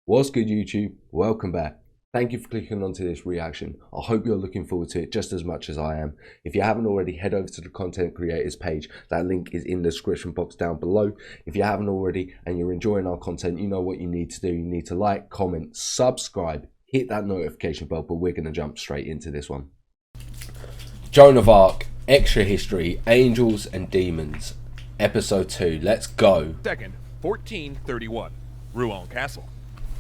What's good, YouTube? Welcome back. Thank you for clicking onto this reaction. I hope you're looking forward to it just as much as I am. If you haven't already, head over to the content creators page. That link is in the description box down below. If you haven't already and you're enjoying our content, you know what you need to do. You need to like, comment, subscribe, hit that notification bell, but we're going to jump straight into this one. Joan of Arc, Extra History, Angels and Demons, Episode 2. Let's go. 2nd, 1431, Rouen Castle.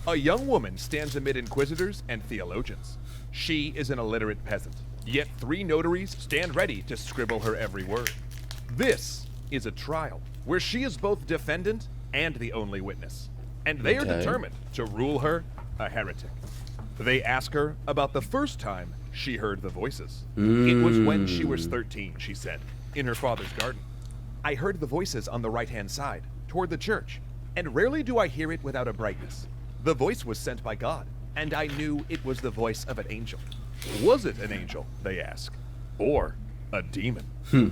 A young woman stands amid inquisitors and theologians. She is an illiterate peasant, yet 3 notaries stand ready to scribble her every word. This is a trial where she is both defendant and the only witness, and they are determined to rule her a heretic. They ask her about the first time she heard the voices. It was when she was 13, she said, in her father's garden. I heard the voices on the right-hand side, toward the church, and rarely do I hear it without a brightness. The voice was sent by God, and I knew it was the voice of an angel. Was it an angel, they ask, or a demon? To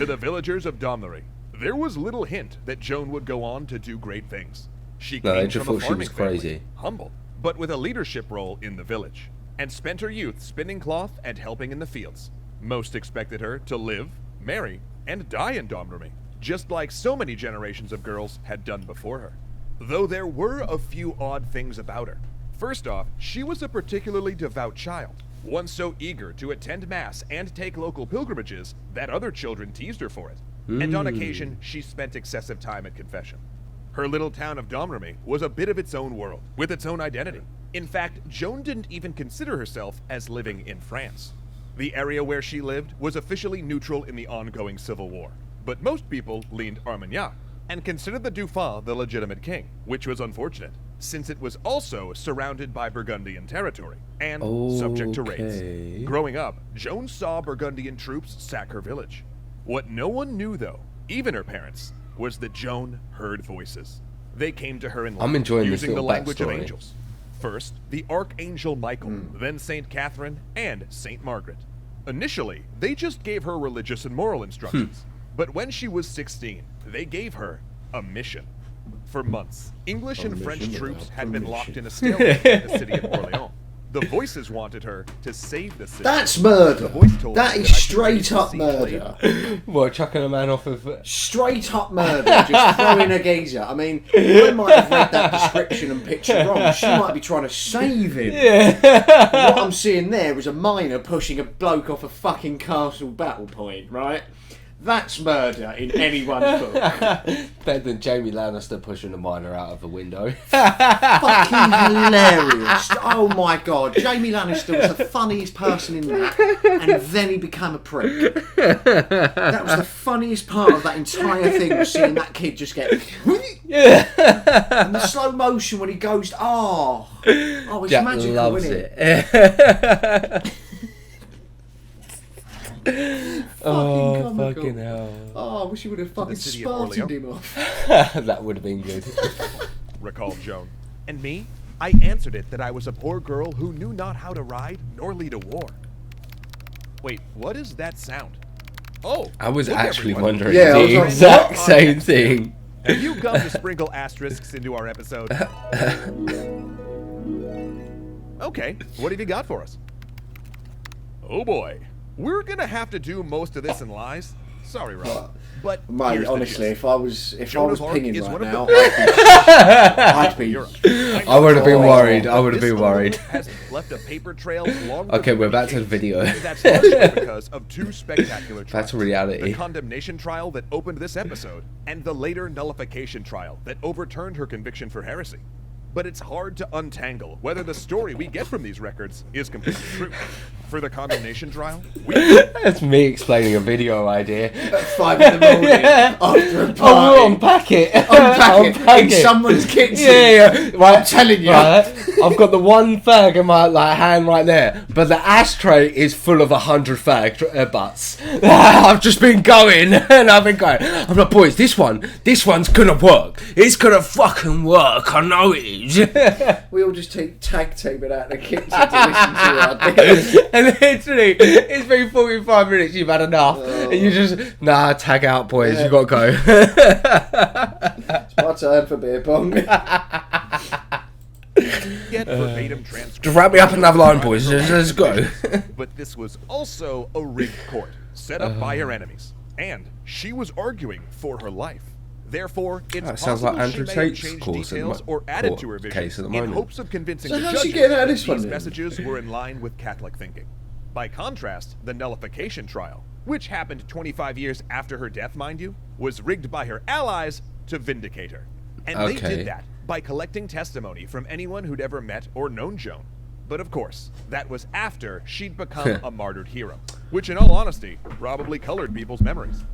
the villagers of Domlery, there was little hint that Joan would go on to do great things. She came from a farming family, humble, but with a leadership role in the village, and spent her youth spinning cloth and helping in the fields. Most expected her to live, marry, and die in Domlery, just like so many generations of girls had done before her. Though there were a few odd things about her. First off, she was a particularly devout child, one so eager to attend mass and take local pilgrimages that other children teased her for it. And on occasion, she spent excessive time at confession. Her little town of Domremy was a bit of its own world, with its own identity. In fact, Joan didn't even consider herself as living in France. The area where she lived was officially neutral in the ongoing civil war, but most people leaned Armagnac and considered the Dauphin the legitimate king, which was unfortunate, since it was also surrounded by Burgundian territory and subject to raids. Growing up, Joan saw Burgundian troops sack her village. What no one knew, though, even her parents, was that Joan heard voices. They came to her in life using the language of angels. First, the Archangel Michael, then Saint Catherine, and Saint Margaret. Initially, they just gave her religious and moral instructions. But when she was 16, they gave her a mission. For months, English and French troops had been locked in a stalemate in the city of Orléans. The voices wanted her to save the city. That's murder. That is straight up murder. What, chucking a man off of... Straight up murder, just throwing a geezer. I mean, I might have read that description and picture wrong. She might be trying to save him. Yeah. What I'm seeing there is a miner pushing a bloke off a fucking castle battle point, right? That's murder in anyone's book. Better than Jamie Lannister pushing a miner out of a window. Fucking hilarious. Oh my god. Jamie Lannister was the funniest person in that, and then he became a prick. That was the funniest part of that entire thing, was seeing that kid just get... And the slow motion when he goes, it's Jack magical, loves isn't it? Fucking hell. I wish he would have fucking Spartaned him off. That would have been good. Recalled Joan. And me? I answered it that I was a poor girl who knew not how to ride nor lead a war. Wait, what is that sound? Oh, I was look, actually everyone. wondering the exact same thing. Have you come to sprinkle asterisks into our episode? Okay, what have you got for us? Oh boy. We're gonna have to do most of this in lies. Sorry, Rob. But mate, honestly, if I was pinging right now, I would have been worried. I would have been worried. Has left a paper trail long Okay, we're back to the video. That's largely because of 2 spectacular trials. That's reality. The condemnation trial that opened this episode, and the later nullification trial that overturned her conviction for heresy. But it's hard to untangle whether the story we get from these records is completely true. For the condemnation trial, That's me explaining a video idea. at 5 in the morning after a party. I'll unpack it. Unpack it in someone's kitchen. Yeah. Right, I'm telling you. Right, I've got the one fag in my hand right there, but the ashtray is full of 100 fag butts. I've just been going, and I've been going. I'm like, boys, this one's gonna work. It's gonna fucking work. I know it is. We all just tag team it out in the kitchen to listen to our ideas. And literally, it's been 45 minutes, you've had enough. And you just, tag out, boys, you got to go. It's my turn for beer pong. Just wrap me up another line, boys. Let's go. But this was also a rigged court, set up by her enemies. And she was arguing for her life. Therefore, it's sounds possible like Andrew she may have Tate's changed course details or added to her vision in hopes of convincing the how's she judges getting out of that this one these then? messages were in line with Catholic thinking. By contrast, the nullification trial, which happened 25 years after her death, mind you, was rigged by her allies to vindicate her. And they did that by collecting testimony from anyone who'd ever met or known Joan. But of course, that was after she'd become a martyred hero, which in all honesty, probably colored people's memories.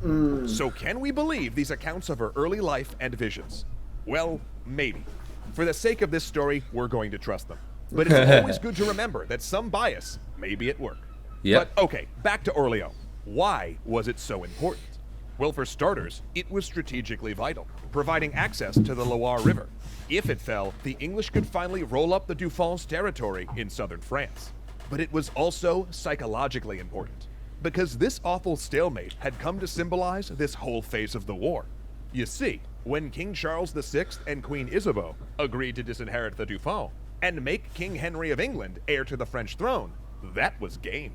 So can we believe these accounts of her early life and visions? Well, maybe. For the sake of this story, we're going to trust them. But it's always good to remember that some bias may be at work. Yep. But okay, back to Orleans. Why was it so important? Well, for starters, it was strategically vital, providing access to the Loire River. If it fell, the English could finally roll up the Dauphins' territory in southern France. But it was also psychologically important, because this awful stalemate had come to symbolize this whole phase of the war. You see, when King Charles VI and Queen Isabeau agreed to disinherit the Dauphins and make King Henry of England heir to the French throne, that was game.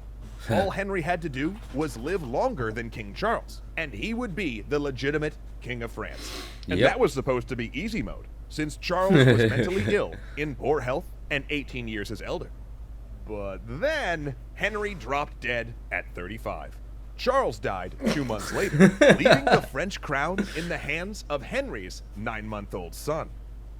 All Henry had to do was live longer than King Charles, and he would be the legitimate King of France. And that was supposed to be easy mode, since Charles was mentally ill, in poor health, and 18 years his elder. But then, Henry dropped dead at 35. Charles died 2 months later, leaving the French crown in the hands of Henry's 9-month-old son.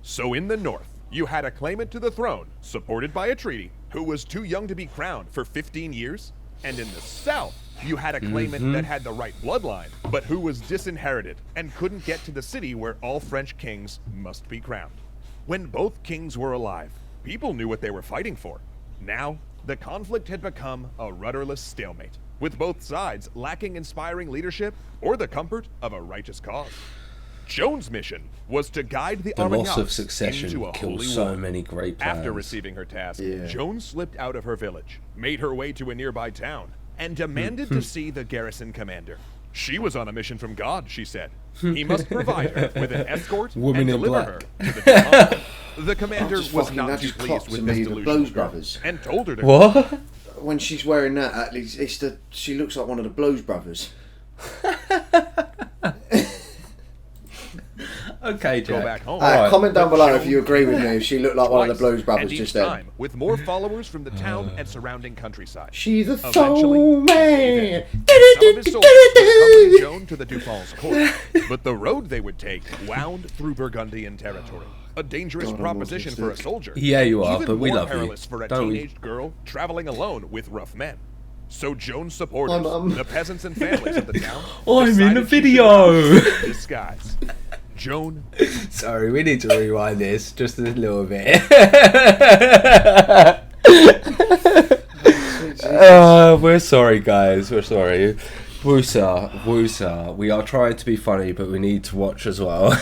So in the north, you had a claimant to the throne, supported by a treaty, who was too young to be crowned for 15 years. And in the south, you had a claimant that had the right bloodline, but who was disinherited and couldn't get to the city where all French kings must be crowned. When both kings were alive, people knew what they were fighting for. Now, the conflict had become a rudderless stalemate, with both sides lacking inspiring leadership or the comfort of a righteous cause. Joan's mission was to guide the loss of Armagnacs succession into a killed holy so war. many great plans. After receiving her task, Joan slipped out of her village, made her way to a nearby town, and demanded to see the garrison commander. She was on a mission from God, she said. He must provide her with an escort and deliver her to the Dauphins. The commander was not too pleased with this delusional girl, and told her to... What? When she's wearing that, at least she looks like one of the Blues Brothers. Okay, Jack. Go back home. Comment down below if you agree with me, if she looked like one of the Blues Brothers and just each then. time, with more followers from the town and surrounding countryside. She's a Eventually, soul man. some of his soldiers would accompany Joan to the Dauphins' court, but the road they would take wound through Burgundian territory. A dangerous proposition for a soldier. Yeah, you are, Even but we more love you. perilous for a Don't we? teenaged girl traveling alone with rough men. So Joan's supporters, Hi, Mum. the peasants and families of the town, I'm in a decided she should video. ride in disguise. Joan. Sorry, we need to rewind this just a little bit. We're sorry, guys. We're sorry. Woosa. We are trying to be funny, but we need to watch as well.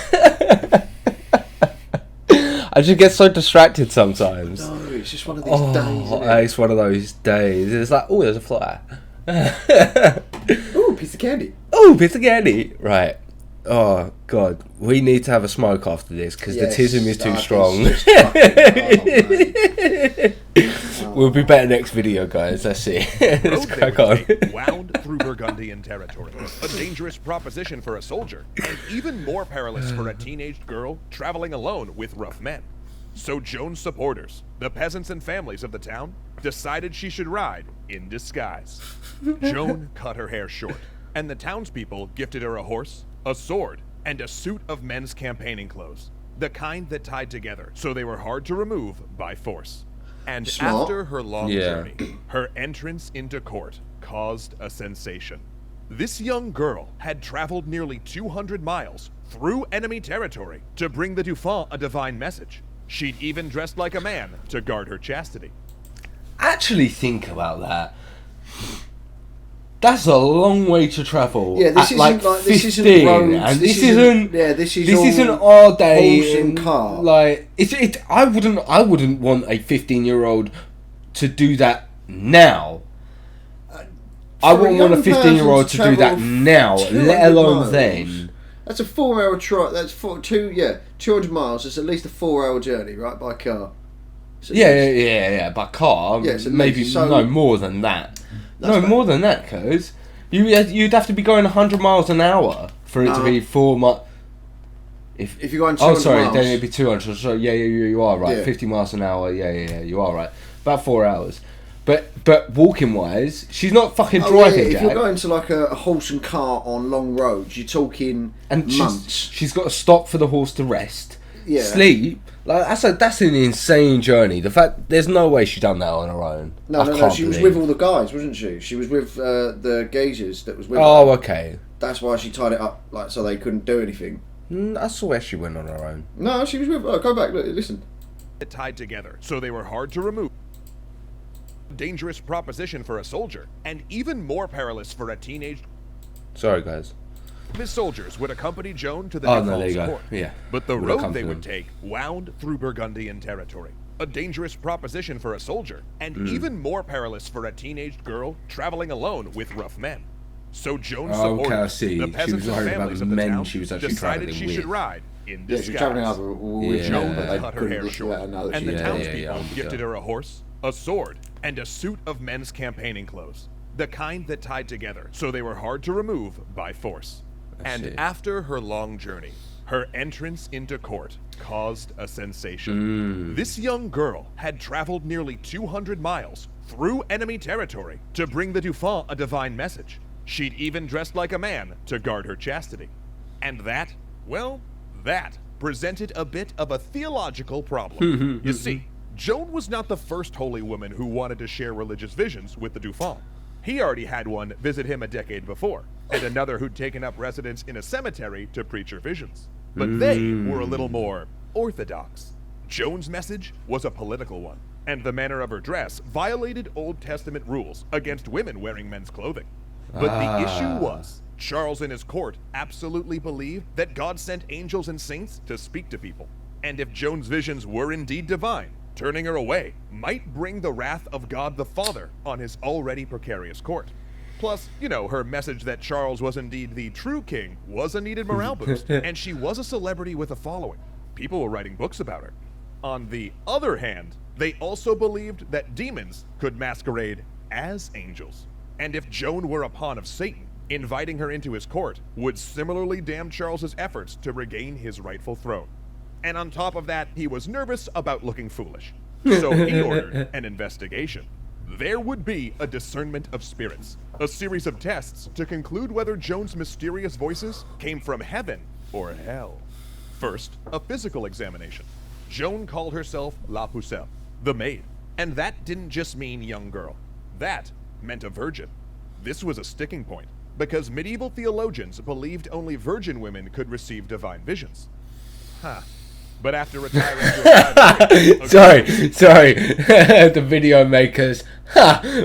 I just get so distracted sometimes. No, it's just one of these days. Isn't it? It's one of those days. It's like, oh, there's a fly. Ooh, piece of candy. Oh, piece of candy. Right. Oh, God. We need to have a smoke after this because the tism is too strong. We'll be better next video, guys. Let's see. Let's crack on. Wound through Burgundian territory. A dangerous proposition for a soldier, and even more perilous for a teenaged girl traveling alone with rough men. So Joan's supporters, the peasants and families of the town, decided she should ride in disguise. Joan cut her hair short, and the townspeople gifted her a horse, a sword, and a suit of men's campaigning clothes, the kind that tied together so they were hard to remove by force. And Smart. after her long journey, her entrance into court caused a sensation. This young girl had traveled nearly 200 miles through enemy territory to bring the Dauphins a divine message. She'd even dressed like a man to guard her chastity. Actually think about that. That's a long way to travel. Yeah, this at isn't like like this 15, isn't roads. and This isn't our day. horse and And, cart. like I wouldn't want a 15-year-old to do that now. I wouldn't want a 15-year-old to do that now, let alone then. That's a 4-hour trip. That's 200 miles. It's at least a 4-hour journey, right, by car. Yeah. By car, maybe no more than that. More than that, cause you'd have to be going 100 miles an hour for it to be 4 miles. If you're going 200 miles, then it'd be 200. So you are right. Yeah. 50 miles an hour. Yeah, you are right. About 4 hours. But walking wise, she's not fucking driving. If Jack. you're going to like a horse and cart on long roads, you're talking months. She's got to stop for the horse to rest, sleep. Like that's an insane journey. The fact there's no way she done that on her own. No. She was with all the guys, wasn't she? She was with the geezers that was with her. Oh, okay. That's why she tied it up like so they couldn't do anything. I swear she went on her own. No, she was with. Go back. Listen. Tied together, so they were hard to remove. Dangerous proposition for a soldier, and even more perilous for a teenage. Sorry, guys. His soldiers would accompany Joan to the there you court. go. Yeah. But the road they would take wound through Burgundian territory. A dangerous proposition for a soldier, and even more perilous for a teenage girl traveling alone with rough men. So Joan supported the peasants and families of the town decided she should ride in disguise. She was traveling with Joan cut her hair short, and the townspeople gifted her a horse, a sword, and a suit of men's campaigning clothes. The kind that tied together, so they were hard to remove by force. And after her long journey, her entrance into court caused a sensation. This young girl had traveled nearly 200 miles through enemy territory to bring the Dauphin a divine message. She'd even dressed like a man to guard her chastity. And that presented a bit of a theological problem. You see, Joan was not the first holy woman who wanted to share religious visions with the Dauphin. He already had one visit him a decade before, and another who'd taken up residence in a cemetery to preach her visions. But they were a little more orthodox. Joan's message was a political one, and the manner of her dress violated Old Testament rules against women wearing men's clothing. But the issue was, Charles and his court absolutely believed that God sent angels and saints to speak to people. And if Joan's visions were indeed divine, turning her away might bring the wrath of God the Father on his already precarious court. Plus, her message that Charles was indeed the true king was a needed morale boost, and she was a celebrity with a following. People were writing books about her. On the other hand, they also believed that demons could masquerade as angels. And if Joan were a pawn of Satan, inviting her into his court would similarly damn Charles's efforts to regain his rightful throne. And on top of that, he was nervous about looking foolish. So he ordered an investigation. There would be a discernment of spirits, a series of tests to conclude whether Joan's mysterious voices came from heaven or hell. First, a physical examination. Joan called herself La Pucelle, the maid. And that didn't just mean young girl. That meant a virgin. This was a sticking point, because medieval theologians believed only virgin women could receive divine visions. But after retiring to a sorry, the video makers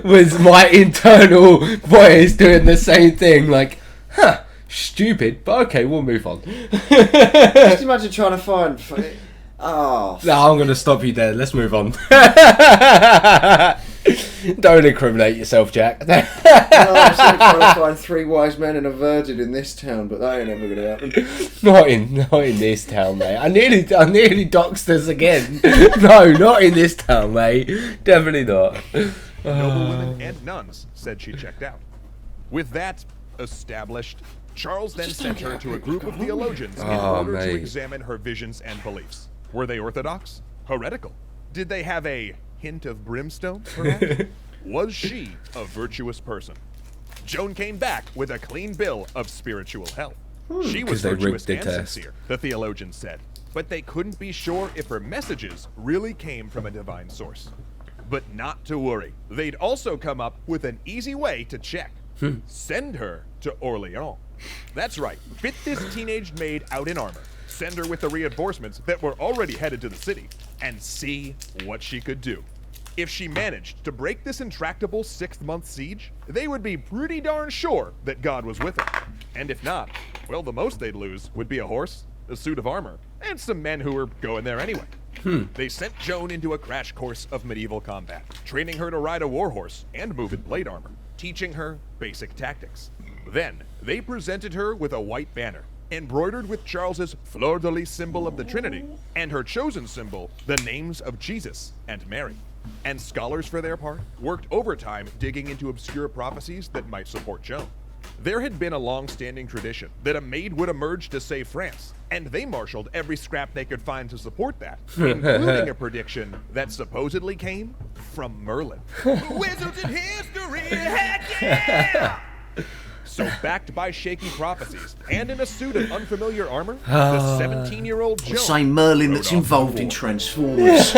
was my internal voice doing the same thing, like, stupid, but okay, we'll move on. Just imagine trying to find... Oh. No, I'm going to stop you there, let's move on. Don't incriminate yourself, Jack. I'm still trying to find 3 wise men and a virgin in this town, but that ain't ever going to happen. Not in this town, mate. I nearly doxed us again. No, not in this town, mate. Definitely not. Noblewomen and nuns said she checked out. With that established, Charles then sent her to a group of theologians in order to examine her visions and beliefs. Were they orthodox? Heretical? Did they have a hint of brimstone, perhaps? Was she a virtuous person? Joan came back with a clean bill of spiritual health. She was virtuous and sincere, the theologians said, but they couldn't be sure if her messages really came from a divine source. But not to worry, they'd also come up with an easy way to check. Send her to Orleans. That's right, fit this teenage maid out in armor, send her with the reinforcements that were already headed to the city, and see what she could do. If she managed to break this intractable 6-month siege, they would be pretty darn sure that God was with her. And if not, well, the most they'd lose would be a horse, a suit of armor, and some men who were going there anyway. They sent Joan into a crash course of medieval combat, training her to ride a warhorse and move in plate armor. teaching her basic tactics. Then, they presented her with a white banner, embroidered with Charles's fleur-de-lis symbol of the Trinity, and her chosen symbol, the names of Jesus and Mary. And scholars, for their part, worked overtime digging into obscure prophecies that might support Joan. There had been a long-standing tradition that a maid would emerge to save France, and they marshaled every scrap they could find to support that, including a prediction that supposedly came from Merlin. Wizards in history, heck yeah! So, backed by shaky prophecies and in a suit of unfamiliar armor, the 17-year-old Joan... The same Merlin that's involved in Transformers.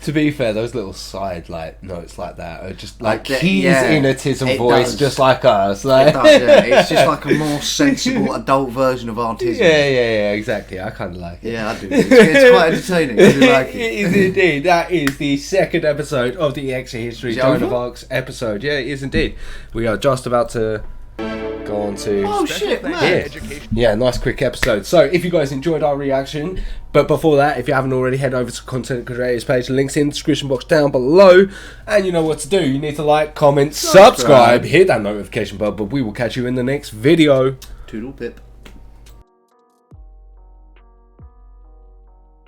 To be fair, those little side notes like that are just he's yeah, in a tism voice, just like us. It does, yeah. It's just like a more sensible adult version of autism. Yeah, exactly. I kind of like it. Yeah, I do. It's quite entertaining. I do like it. It is indeed. That is the second episode of the Extra History Joan of Arc's episode. Yeah, it is indeed. We are just about to go on to... Oh shit, man. Yeah, nice quick episode. So if you guys enjoyed our reaction, but before that, if you haven't already, head over to Content Creators page, links in the description box down below, and you know what to do. You need to like, comment, subscribe, hit that notification bell, but we will catch you in the next video. Toodle pip.